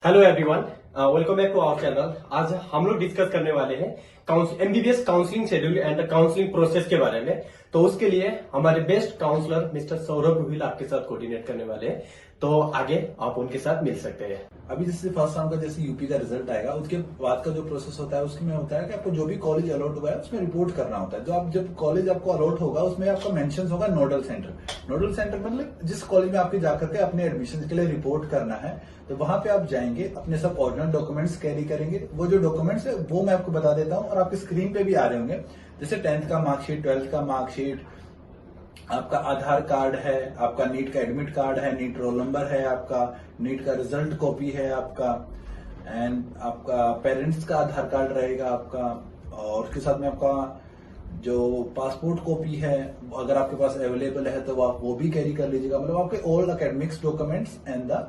Hello everyone, welcome back to our channel. आज हम लोग डिस्कस करने वाले हैं MBBS counselling schedule and counselling process के बारे में। तो उसके लिए हमारे best counsellor mister Saurabh Ruhil आपके साथ कोऑर्डिनेट करने वाले हैं। तो आगे आप उनके साथ मिल सकते हैं। अभी जैसे फर्स्ट राउंड का जैसे यूपी का रिजल्ट आएगा, उसके बाद का जो प्रोसेस होता है उसमें होता है कि आपको जो भी कॉलेज अलॉट हुआ है उसमें रिपोर्ट करना होता है। जो आप जब कॉलेज आपको अलॉट होगा उसमें आपका मेंशन होगा नोडल सेंटर। नोडल सेंटर मतलब जिस कॉलेज में आपके जाकर के अपने एडमिशन के लिए रिपोर्ट करना है, तो वहां पे आप जाएंगे, अपने सब ओरिजिनल डॉक्यूमेंट्स कैरी करेंगे। वो जो डॉक्यूमेंट्स है वो मैं आपको बता देता हूँ और आपकी स्क्रीन पे भी आ रहे होंगे। जैसे 10th का मार्कशीट, 12th का मार्कशीट, आपका आधार कार्ड है, आपका नीट का एडमिट कार्ड है, नीट रोल नंबर है, आपका नीट का रिजल्ट कॉपी है आपका, एंड आपका पेरेंट्स का आधार कार्ड रहेगा आपका, और उसके साथ में आपका जो पासपोर्ट कॉपी है अगर आपके पास अवेलेबल है तो आप वो भी कैरी कर लीजिएगा। मतलब आपके all academics documents and the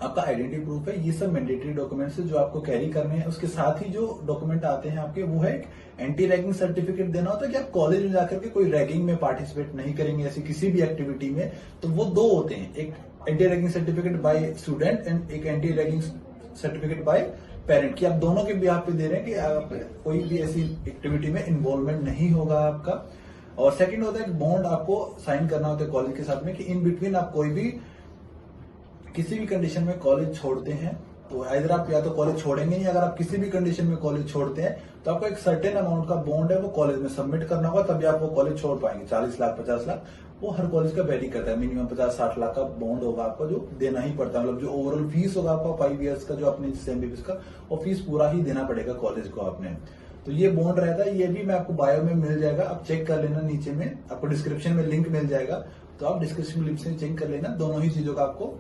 आपका आइडेंटिटी प्रूफ है, ये सब मैंडेटरी डॉक्यूमेंट्स है जो आपको कैरी करने हैं। उसके साथ ही जो डॉक्यूमेंट आते हैं आपके, वो है एक एंटी रैगिंग सर्टिफिकेट देना होता है कि आप कॉलेज में जाकर के कोई रैगिंग में पार्टिसिपेट नहीं करेंगे ऐसी किसी भी एक्टिविटी में। तो वो दो होते हैं, एक anti ragging certificate by student and एक anti ragging certificate by parent, कि आप दोनों के बिहाफ पे दे रहे हैं कि आप कोई भी ऐसी एक्टिविटी में इन्वॉल्वमेंट नहीं होगा आपका। और सेकंड होता है बॉन्ड आपको साइन करना होता है कॉलेज के साथ में कि इन बिटवीन आप कोई भी किसी भी कंडीशन में कॉलेज छोड़ते हैं तो इधर आप या तो कॉलेज छोड़ेंगे नहीं, अगर आप किसी भी कंडीशन में कॉलेज छोड़ते हैं तो आपको एक सर्टेन अमाउंट का बॉन्ड है वो कॉलेज में सबमिट करना होगा, तभी आप वो कॉलेज छोड़ पाएंगे। 40 लाख 50 लाख वो हर कॉलेज का वेरी करता है। मिनिमम 50-60 लाख का बॉन्ड होगा आपको जो देना ही पड़ता है। मतलब जो ओवरऑल फीस होगा आपका 5 ईयर्स का जो अपने एमबीबीएस का, वो फीस पूरा ही देना पड़ेगा कॉलेज को आपने। तो ये बॉन्ड रहता है, ये भी मैं आपको बायो में मिल जाएगा, आप चेक कर लेना, नीचे में आपको डिस्क्रिप्शन में लिंक मिल जाएगा, तो आप डिस्क्रिप्शन लिंक से चेक कर लेना। दोनों ही चीजों का आपको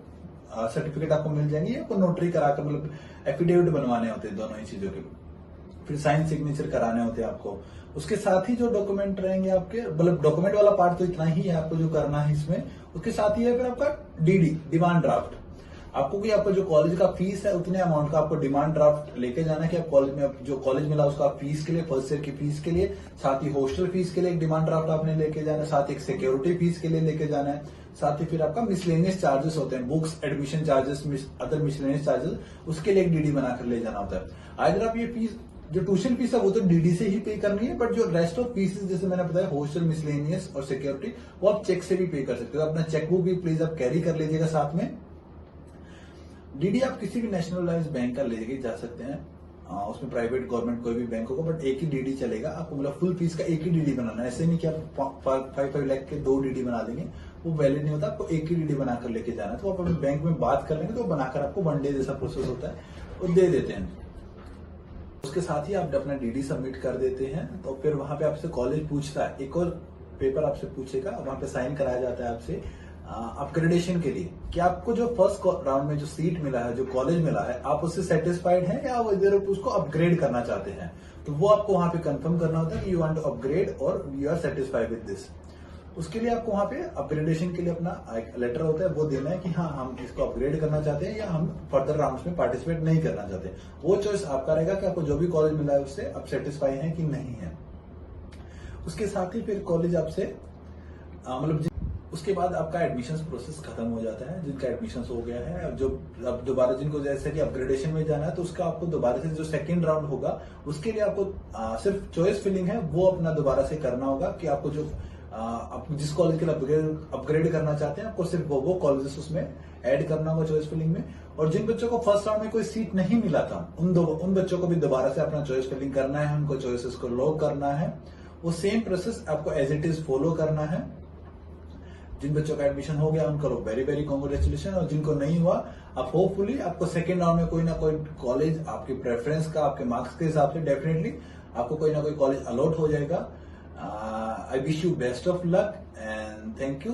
सर्टिफिकेट आपको मिल जाएंगे, आपको नोटरी कराकर मतलब एफिडेविट बनवाने होते हैं दोनों ही चीजों के, फिर साइन सिग्नेचर कराने होते हैं आपको। उसके साथ ही जो डॉक्यूमेंट रहेंगे आपके, मतलब डॉक्यूमेंट वाला पार्ट तो इतना ही है आपको जो करना है इसमें। उसके साथ ही है फिर आपका डीडी, डिमांड ड्राफ्ट। आपको कि आपका जो कॉलेज का फीस है उतने अमाउंट का आपको डिमांड ड्राफ्ट लेके जाना है कि आप कॉलेज में जो कॉलेज मिला उसका फीस के लिए, फर्स्ट ईयर की फीस के लिए, साथ ही हॉस्टल फीस के लिए एक डिमांड ड्राफ्ट आपने लेके जाना है, साथ ही एक सिक्योरिटी फीस के लिए लेके जाना है, साथ ही फिर आपका मिसलेनियस चार्जेस होते हैं, books, admission charges, other miscellaneous charges, उसके लिए एक डीडी बनाकर ले जाना होता है। अगर आप ये फीस जो ट्यूशन फीस है वो तो डीडी से ही पे करनी है, बट जो रेस्ट ऑफ फीस जैसे मैंने बताया हॉस्टल, मिसलेनियस और सिक्योरिटी, वो आप चेक से भी पे कर सकते हो। अपना चेकबुक भी प्लीज आप कैरी कर लीजिएगा साथ में। डीडी आप किसी भी नेशनलाइज बैंक का लेके जा सकते हैं, उसमें प्राइवेट गवर्नमेंट कोई भी बैंक होगा, बट एक ही डीडी चलेगा आपको। मतलब फुल फीस का एक ही डीडी बनाना है, ऐसे नहीं कि आप 5 लाख के 2 डीडी बना देंगे, वो वैलिड नहीं होता। आपको एक ही डीडी बनाकर लेके जाना है। तो आप अपने बैंक में बात कर लेंगे तो बनाकर आपको 1 डे जैसा प्रोसेस होता है वो दे देते हैं। उसके साथ ही आप अपना डीडी सबमिट कर देते हैं तो फिर वहां पे आपसे कॉलेज पूछता है, एक और पेपर आपसे पूछेगा, वहां पे साइन कराया जाता है आपसे अपग्रेडेशन के लिए कि आपको जो फर्स्ट राउंड में जो सीट मिला है, जो कॉलेज मिला है, आप उससे सेटिस्फाइड हैं या वो इधर उसको अपग्रेड करना चाहते हैं। तो वो आपको वहां पे कंफर्म करना होता है कि यू वांट टू अपग्रेड और you are satisfied with this. उसके लिए आपको वहां पे अपग्रेडेशन के लिए अपना एक लेटर होता है, वो देना है कि हाँ हम इसको अपग्रेड करना चाहते हैं या हम फर्दर राउंड्स में पार्टिसिपेट नहीं करना चाहते। वो चॉइस आपका रहेगा कि आपको जो भी कॉलेज मिला है उससे आप सेटिस्फाई हैं कि नहीं है। उसके साथ ही फिर कॉलेज आपसे मतलब उसके बाद आपका एडमिशन प्रोसेस खत्म हो जाता है। जिनका एडमिशन हो गया है, अब दोबारा जिनको जैसे कि अपग्रेडेशन में जाना है तो उसका आपको दोबारा से जो सेकंड राउंड होगा उसके लिए आपको सिर्फ चॉइस फिलिंग है वो अपना दोबारा से करना होगा कि आपको जो आप जिस कॉलेज के लिए अपग्रेड करना चाहते हैं आपको सिर्फ वो कॉलेजेस उसमें ऐड करना होगा चॉइस फिलिंग में। और जिन बच्चों को फर्स्ट राउंड में कोई सीट नहीं मिला था उन बच्चों को भी दोबारा से अपना चॉइस फिलिंग करना है, उनको चॉइसेस को लॉक करना है। वो सेम प्रोसेस आपको एज इट इज फॉलो करना है। जिन बच्चों का एडमिशन हो गया उनको वेरी वेरी कॉन्ग्रेचुलेशन, और जिनको नहीं हुआ आप होपफुली आपको सेकेंड राउंड में कोई ना कोई कॉलेज आपके प्रेफरेंस का, आपके मार्क्स के हिसाब से डेफिनेटली आपको कोई ना कोई कॉलेज अलॉट हो जाएगा। I wish you best of luck and thank you.